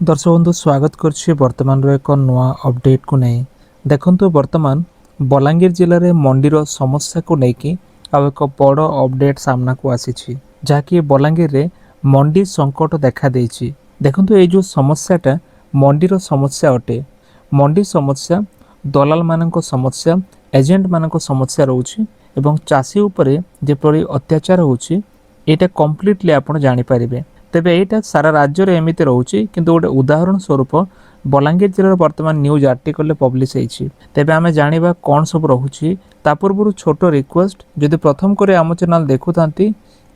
दर्शक बंधु स्वागत करछि वर्तमान एक नुआ अपडेट को नहीं देखंतु वर्तमान बलांगीर जिले में मंडीर समस्या को लेकिन आउ एक बड़ अपडेट सामना को आसी जहाँकि बलांगीर रे मंडी संकट देखा देछि। देखंतु ये जो समस्याटा मंडीर समस्या अटे। मंडी समस्या दलाल मानक समस्या एजेंट मानक समस्या रोचे एवं चाषी उपरे जेपरि अत्याचार होछि एटा कंप्लीटली आपण जानि परिबे। तेबे एटा सारा राज्य रे एमिते रहउछि किंतु गोटे उदाहरण स्वरूप बलांगीर जिल्ला वर्तमान न्यूज आर्टिकल पब्लिश होइछि। तेबे आमे जानिबा कोन सब रहउछि ता पूर्व छोटो रिक्वेस्ट जदि प्रथम करे आम चैनल देखुथांती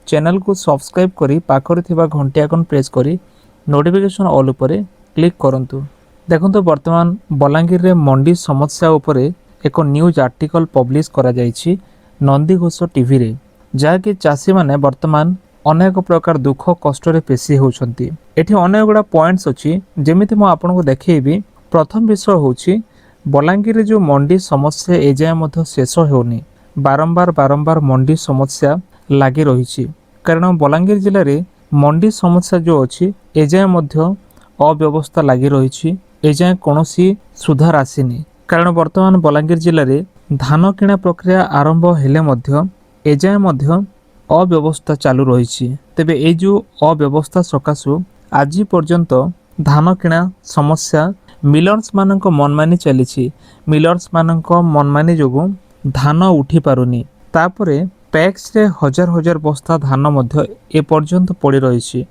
चैनल को सब्सक्राइब करी पाखरे थिबा घंटी आइकन प्रेस करी नोटिफिकेशन ऑल उपरे क्लिक करंतु। देखंतु वर्तमान बलांगीर रे मंडी समस्या उपरे एक न्यूज आर्टिकल पब्लिश करा जाइछि नंदीघोष टीवी रे, जहाँकि चाषी माने वर्तमान अनेक प्रकार दुख कष्ट रे पेशी होउछंती। एठी अनेक गुडा पॉइंट्स अछि जेमिति मो आपनको देखैबी। प्रथम विषय होउछि बलांगीर रे जो मंडी समस्या एजाय मध्य शेष होउनी। बारंबार मंडी समस्या लागि रहिछि, कारण बलांगीर जिल्ला रे मंडी समस्या जो अछि एजाय मध्य अव्यवस्था लागि रहिछि। एजाय कोनोसी सुधार आसिनी, कारण वर्तमान बलांगीर जिल्ला रे धान किणा प्रक्रिया आरंभ हेले मध्य एजाय मध्य अव्यवस्था चालू रही। तेबे ए जो अव्यवस्था सकाशु आज पर्यंत धान किणा समस्या मिलर्स मानक मनमानी चली। मिलर्स मानक मनमानी जोगु धान उठी पारुनी। तापरे पैक्स रे हजार हजार बस्ता धान मध्य ए पर्यंत पड़ी रही।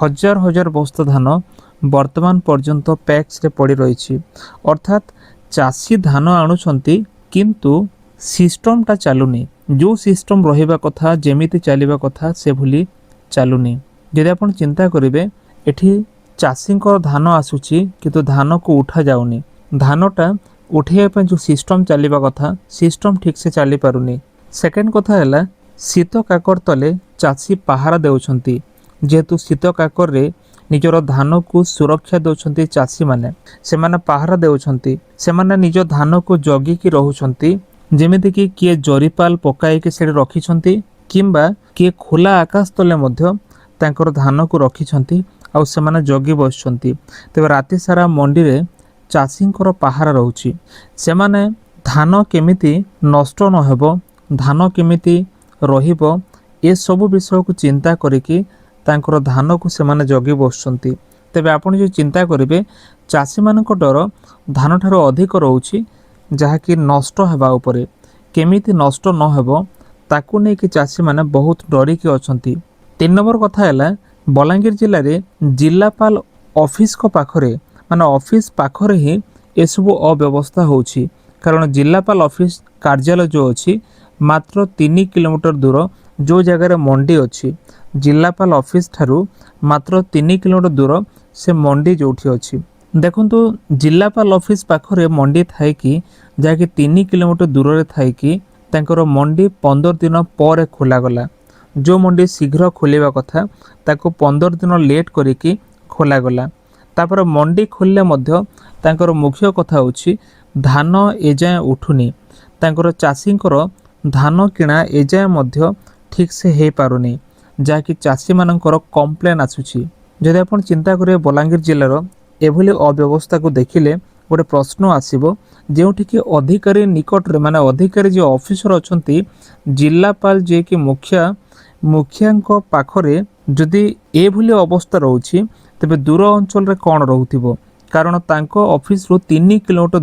हजार बस्ता धान वर्तमान पर्यंत पैक्स रे पड़ी रही। अर्थात चाषी धान आणुछंती किंतु सिस्टम टा चालुनी। जो सिस्टम रहिबा कथा जेमिति चलिबा कथा से भूली चालुनी। जदि आपण चिंता करिवे एठी चाषींकर धान आसुची किंतु धान को उठा जाउनी। धानटा उठेया पे जो सिस्टम चलिबा कथा सिस्टम ठीक से चली पारुनी। सेकेंड कथा हैला शीत काकर तले चाषी पहारा देउछंती। जेतु शीत काकर रे निजर धान को सुरक्षा देउछंती चाषी माने, से माने पहारा देउछंती। से माने निज धान को जगी की रहुछंती, जेमिति कि किए जरीपाल पकाई के सेठी रखिछंती किंबा किए खोला आकाश तले मध्य तांकर धान को रखिछंती आ सेमाने जगी बसछंती। तेबे राति सारा मंडी रे चाषींकर पहारा रहउची। सेमाने धान केमिति नष्ट न हेबो, धान केमिति रहिबो, ए सब विषय को चिंता करिकि तांकर धान को सेमाने जगी बसछंती। तेबे आपण जो चिंता करिवे चाषी मानक डर धान ठारो अधिक रहउची, जहाँकि नष्ट हेबा उपरे। केमिति नष्ट न हेबो ताकू नै कि चाषी माने बहुत डरिकी अछंती। 3 नंबर कथा हैला बलांगीर जिल्ला रे जिल्लापाल ऑफिस को पाखरे माने ऑफिस पाखरे ही एसबु अव्यवस्था होउची। कारण जिल्लापाल ऑफिस कार्यालय जो अछि मात्र 3 किलोमीटर दूर जो जगह रे मंडी अछि, जिल्लापाल ऑफिस ठारू मात्र 3 किलोमीटर दूर से मंडी जोठी अछि। देखंतु जिल्लापाल ऑफिस पाखरे मंडी थाए कि जहाँकि 3 किलोमीटर दूर रे थाए कि तांकर मंडी 15 दिन पर खोला गला। जो मंडी शीघ्र खोलिबा कथा ताको 15 दिन लेट करिकि खोला गला। तापर मंडी खोलले मध्य तांकर मुख्य कथा होछि धान एजाय उठुनी। तांकर चाषींकर धान किणा एजाय मध्य ठीक से हे पारुनी, जहाँकि चाषी मानकर कंप्लेन आसुछि। जदि आपण चिंता करिवे बलांगीर जिल्लार एभली अव्यवस्था को देखिले गोटे प्रश्न आसीबो, जेउठी कि अधिकारी निकट रे माने अधिकारी जो ऑफिसर अछंती जिल्लापाल जे कि मुखियांको पाखरे जदि एभली अवस्था रहउछि तबे दूर अंचल रे कोन रहउथिबो। कारण तांको ऑफिस रो 3 किलोमीटर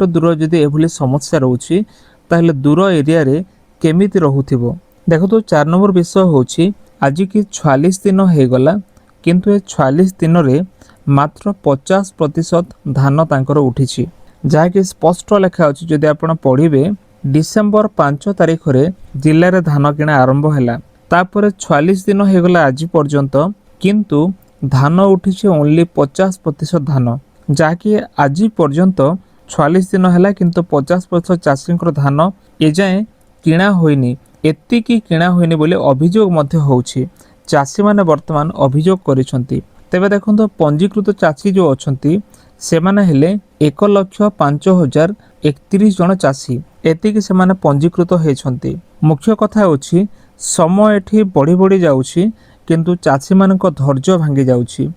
दूर जदि एभली समस्या रहउछि ताहले दूर एरिया रे केमिति रहउथिबो। देखो तो 4 नंबर विषय होछि आज कि 46 दिन हे गला किंतु ए 46 दिन रे मात्र 50% धान तांकर उठिछि, जहाँकि स्पष्ट लेखा अछि। जदि आपण पढ़िबे डिसेंबर 5 तारिख रे जिल्ला रे धान किणा आरंभ हैला, तापर 46 दिन हे गला आज पर्यंत किंतु धान उठिछि ओनली 50% धान, जहाँकि आज पर्यंत 46 दिन हैला किंतु 50% चाषींकर धान एजाए किणा होइनी। एतिकी किणा होइनी बोले अभियोग मध्य होउछि। चाषी माने वर्तमान अभियोग करिसंती। तेबे देखंतो पंजीकृत चाषी जो अछंती से माने हेले 1,05,031 जन चाषी। एतिकी से माने पंजीकृत हेछंती। मुख्य कथा होछि समय एठी बढ़ी बढ़ी जाउछि किंतु चाषी मानक धैर्य भांगी जाउछि।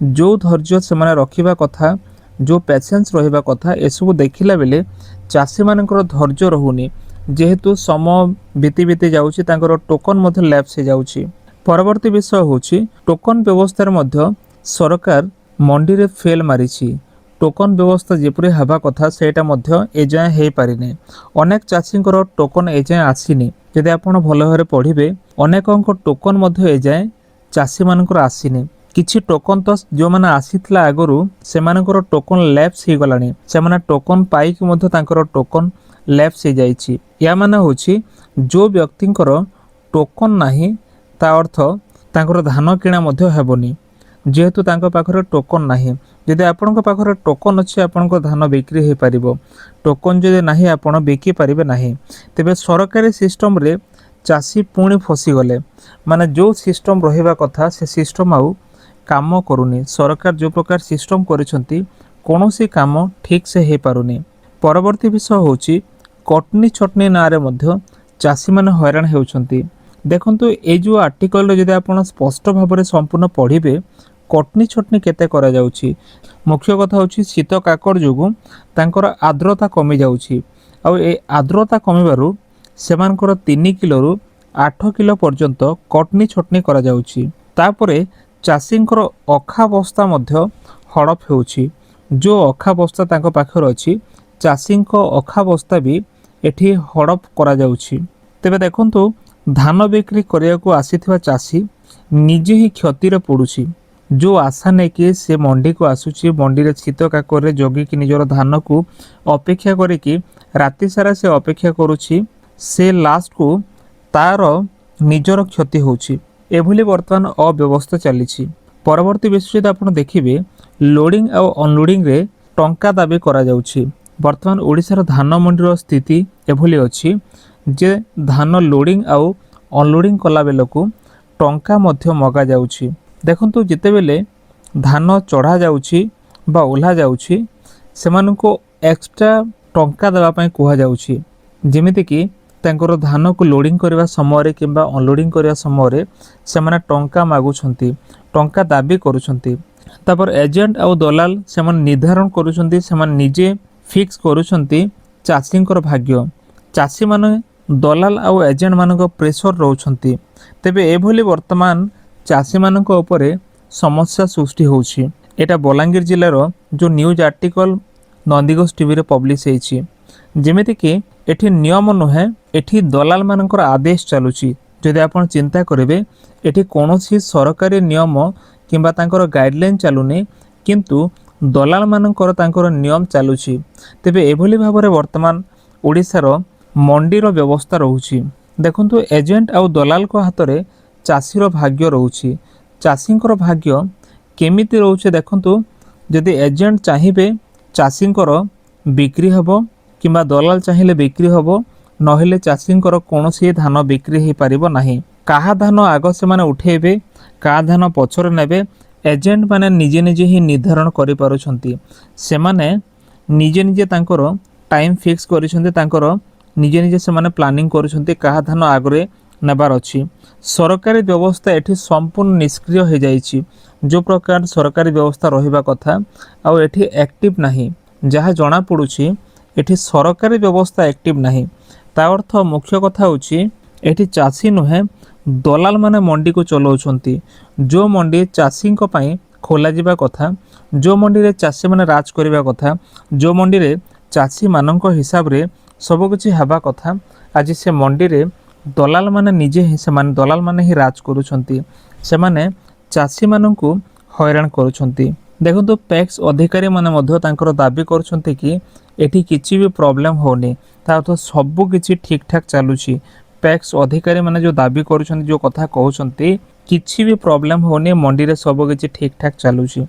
जो धैर्य से रखा कथा जो पेसेंस रहा कथा एसबू देखला बेले चाषी मानकर धैर्य रहुनी जेहेतु समय बीती बीती जाऊँगी टोकन लैप्स हो जाऊँगी। परवर्ती विषय होची टोकन व्यवस्था मध्य सरकार मंडी रे फेल मारी टोकन व्यवस्था जेपरी हवा कथा सेटा मध्य एजाए हो पारिने अनेक चाषी टोकन एजाए आसीनी जदि आपण भल भाव पढ़े अनेक टोकन मध्य एजाए चाषी मानकर आसीनी किछि टोकन तो जो मैंने आसीथिला आगरू सेमानकर टोकन लैप्स हो गलानी से टोकन पाइक मध्य तांकर टोकन लैप्स हो जाइछि या माने होछि जो व्यक्तिंकर टोकन नाही ता अर्थ तांकर धान किणा मध्य हेबनी जेहेतु तांको पाखरे टोकन नाही जदि आपणको पाखरे टोकन अछि आपणको धान बिक्री हो पारिबो टोकन जदि नाही आपण बिकी पारिबे नाही तेबे सरकारी सिस्टम रे चाषी पुणी फसी गले माने जो सिस्टम रहिबा कथा से सिस्टम आउ काम करूनी सरकार जो प्रकार सिस्टम करिसंती कोनोसी काम ठीक से हे पारुनी। परवर्ती विषय होची कटनी छटनी नारे मध्य चाषी माने हैरान हेउछंती देखंतु ए जो आर्टिकल रे जदि आपण स्पष्ट भाव में संपूर्ण पढ़िबे कटनी छटनी केते करा जाउची मुख्य कथा होची शीत काकर जोगु तांकर आर्द्रता कमी जाउची आ ए आर्द्रता कमिबारु सेमानकर 3 किलो रु 8 किलो पर्यंत कटनी छटनी करा जाउची तापरे चाषींकर अखा बस्ता मध्य हड़प होउची जो अखा बस्ता तांको पाखर अछि चाषींक अखा बस्ता भी एठी हड़प करा जाउची। तेबे देखंतु धान बिक्री करिया को आसीथिबा चाषी निजे ही क्षति रे पड़ुची जो आशा नै कि से मंडी को आसुची मंडी रे शीत काकर रे जगी कि निजर धान को अपेक्षा करे कि राति सारा से अपेक्षा करूची से लास्ट को तार निजर क्षति होउची एभली वर्तमान अव्यवस्था चली। परवर्ती विषय यदि आपण देखिबे लोडिंग और अनलोडिंग रे टंका दाबी करा जाउची वर्तमान ओडिशार धान मंडीर स्थिति एभली अछि जे धान लोडिंग आउ अनलोडिंग कला बेलकू टंका मध्य मगा जाउची देखंतु जिते बेले धान चढ़ा जाउची बा ओल्हा जाउची सेमानको एक्स्ट्रा टंका देवा पई कुहा जाउची जेमिति कि तांकर धान को लोडिंग करबा समय किंबा अनलोडिंग करबा समय से माने टंका मागुछंती टंका दाबी करूछंती तापर एजेंट आउ दलाल से माने निर्धारण करूछंती से माने निजे फिक्स करूछंती चाषींकर भाग्य चाषी माने दलाल आउ एजेंट मानक प्रेशर रहउछंती तेबे एभली वर्तमान चाषी मानक उपरे समस्या सृष्टि होउछि एटा बलांगीर जिल्लार जो न्यूज आर्टिकल नंदीगोस टीवी रे पब्लिश हेछि जेमिति कि एठी नियम नुहे एठी दलाल मानकर आदेश चलुची जदि आपण चिंता करिवे एठी कोनोसी सरकारी नियम किंबा तांकर गाइडलाइन चलुनी किंतु दलाल मानकर तांकर नियम चलुची तेबे एभली भाबरे वर्तमान ओडिसार मंडीर व्यवस्था रहुची देखंतु एजेंट आउ दलाल को हाथ रे चाषीर भाग्य रहुची चाषींकर भाग्य केमिति रहुचे देखंतु जदि एजेंट चाहिबे चाषींकर बिक्री हबो किंबा दलाल चाहिए बिक्री हबो नहेले चाषींकर कोनोसी धान बिक्री हो पारिबो नाही काहा धान आग से माने उठेबे का धान पछर नेबे एजेंट माने निजे निजे ही निर्धारण करि पारुछंती से माने निजे निजे तांकर टाइम फिक्स करिसंती तांकर निजे निजे से माने प्लानिंग करिसंती काहा धान आगरे नेबार अछि सरकारी व्यवस्था एठी संपूर्ण निष्क्रिय हो जाइछि जो प्रकार सरकारी व्यवस्था रहिबा कथा आ एठी एक्टिव नाही जहा जणा पडुछि एठी सरकारी व्यवस्था एक्टिव नाही ता अर्थ मुख्य कथा होछि एठी चाषी नुहे दलाल माने मंडी को चलाउछंती जो मंडी चाषी को पई खोला जिबा कथा जो मंडी रे चाषी माने राज करिबा कथा जो मंडी रे चाषी मानक हिसाब रे सब किछि हेबा कथा आज से मंडी रे दलाल माने निजे ही से माने दलाल माने ही राज करूछंती से माने चाषी मानकू हैरान करूछंती देखो पैक्स अधिकारी माने मध्य तांकर दाबी करूछंती कि एठी किछि भी प्रॉब्लम होनी ता तो सब किछि ठीक ठाक चालुछि पैक्स अधिकारी माने जो दाबी करूछंती जो कथा कहउछंती किछि भी प्रॉब्लम होनी मंडी रे सब किछि ठीक ठाक चालुछि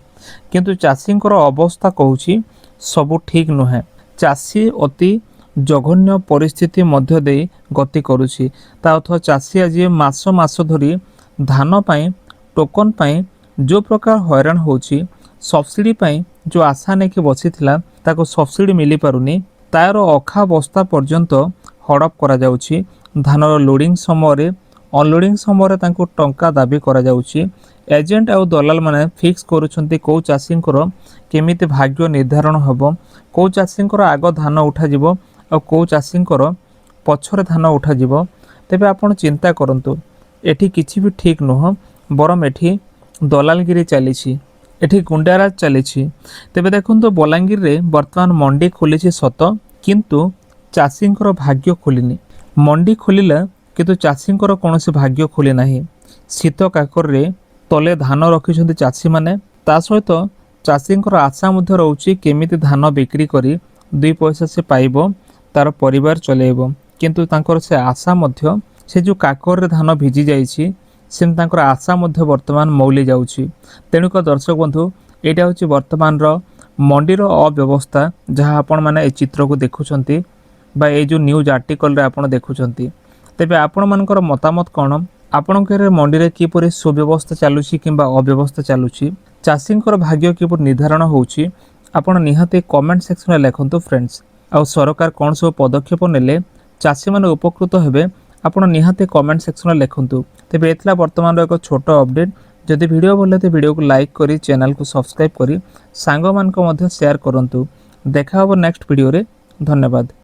किंतु चाषींकर अवस्था कहउछि सब ठीक नुहे चाषी अति जघन्य परिस्थिति मध्य दे गति करुछि ता अर्थ चाषी आज मास मास धरी धान पाई टोकन पाई जो प्रकार हैरान होछि सब्सिडी पाई जो आशा ने कि बसिथिला ताको सब्सिडी मिली पारुनी तार अखा बस्ता पर्यंत हड़प करा जाउछि धानर लोडिंग समय ଅନଲୋଡିଂ ସମୟରେ ତାଙ୍କୁ ଟଙ୍କା ଦାବି କରାଯାଉଛି। ଏଜେଣ୍ଟ ଆଉ ଦଲାଲ ମାନେ ଫିକ୍ସ କରୁଛନ୍ତି କେଉଁ ଚାଷୀଙ୍କର କେମିତି ଭାଗ୍ୟ ନିର୍ଦ୍ଧାରଣ ହେବ, କେଉଁ ଚାଷୀଙ୍କର ଆଗ ଧାନ ଉଠାଯିବ ଆଉ କେଉଁ ଚାଷୀଙ୍କର ପଛରେ ଧାନ ଉଠାଯିବ। ତେବେ ଆପଣ ଚିନ୍ତା କରନ୍ତୁ, ଏଠି କିଛି ବି ଠିକ୍ ନୁହଁ, ବରଂ ଏଠି ଦଲାଲଗିରି ଚାଲିଛି, ଏଠି ଗୁଣ୍ଡାରାଜ ଚାଲିଛି। ତେବେ ଦେଖନ୍ତୁ, ବଲାଙ୍ଗୀରରେ ବର୍ତ୍ତମାନ ମଣ୍ଡି ଖୋଲିଛି ସତ, କିନ୍ତୁ ଚାଷୀଙ୍କର ଭାଗ୍ୟ ଖୋଲିନି। ମଣ୍ଡି ଖୋଲିଲା କିନ୍ତୁ ଚାଷୀଙ୍କର କୌଣସି ଭାଗ୍ୟ ଖୋଲି ନାହିଁ। ଶୀତ କାକରରେ ତଲେ ଧାନ ରଖିଛନ୍ତି ଚାଷୀମାନେ, ତା ସହିତ ଚାଷୀଙ୍କର ଆଶା ମଧ୍ୟ ରହୁଛି କେମିତି ଧାନ ବିକ୍ରି କରି 2 ପଇସା ସେ ପାଇବ, ତାର ପରିବାର ଚଲେଇବ। କିନ୍ତୁ ତାଙ୍କର ସେ ଆଶା ମଧ୍ୟ, ସେ ଯେଉଁ କାକରରେ ଧାନ ଭିଜି ଯାଇଛି, ସେମିତି ତାଙ୍କର ଆଶା ମଧ୍ୟ ବର୍ତ୍ତମାନ ମଉଳି ଯାଉଛି। ତେଣୁକ ଦର୍ଶକ ବନ୍ଧୁ, ଏଇଟା ହେଉଛି ବର୍ତ୍ତମାନର ମଣ୍ଡିର ଅବ୍ୟବସ୍ଥା, ଯାହା ଆପଣମାନେ ଏ ଚିତ୍ରକୁ ଦେଖୁଛନ୍ତି ବା ଏଇ ଯେଉଁ ନ୍ୟୁଜ୍ ଆର୍ଟିକଲରେ ଆପଣ ଦେଖୁଛନ୍ତି। ତେବେ ଆପଣମାନଙ୍କର ମତାମତ କ'ଣ? ଆପଣଙ୍କ ମଣ୍ଡିରେ କିପରି ସୁବ୍ୟବସ୍ଥା ଚାଲୁଛି କିମ୍ବା ଅବ୍ୟବସ୍ଥା ଚାଲୁଛି, ଚାଷୀଙ୍କର ଭାଗ୍ୟ କିପରି ନିର୍ଦ୍ଧାରଣ ହେଉଛି, ଆପଣ ନିହାତି କମେଣ୍ଟ ସେକ୍ସନରେ ଲେଖନ୍ତୁ ଫ୍ରେଣ୍ଡସ୍। ଆଉ ସରକାର କ'ଣ ସବୁ ପଦକ୍ଷେପ ନେଲେ ଚାଷୀମାନେ ଉପକୃତ ହେବେ, ଆପଣ ନିହାତି କମେଣ୍ଟ ସେକ୍ସନରେ ଲେଖନ୍ତୁ। ତେବେ ଏଥିଲା ବର୍ତ୍ତମାନର ଏକ ଛୋଟ ଅପଡେଟ୍। ଯଦି ଭିଡ଼ିଓ ଭଲ ଲାଗେ ଭିଡ଼ିଓକୁ ଲାଇକ୍ କରି ଚ୍ୟାନେଲକୁ ସବସ୍କ୍ରାଇବ୍ କରି ସାଙ୍ଗମାନଙ୍କୁ ମଧ୍ୟ ସେୟାର କରନ୍ତୁ। ଦେଖା ହେବ ନେକ୍ସଟ ଭିଡ଼ିଓରେ। ଧନ୍ୟବାଦ।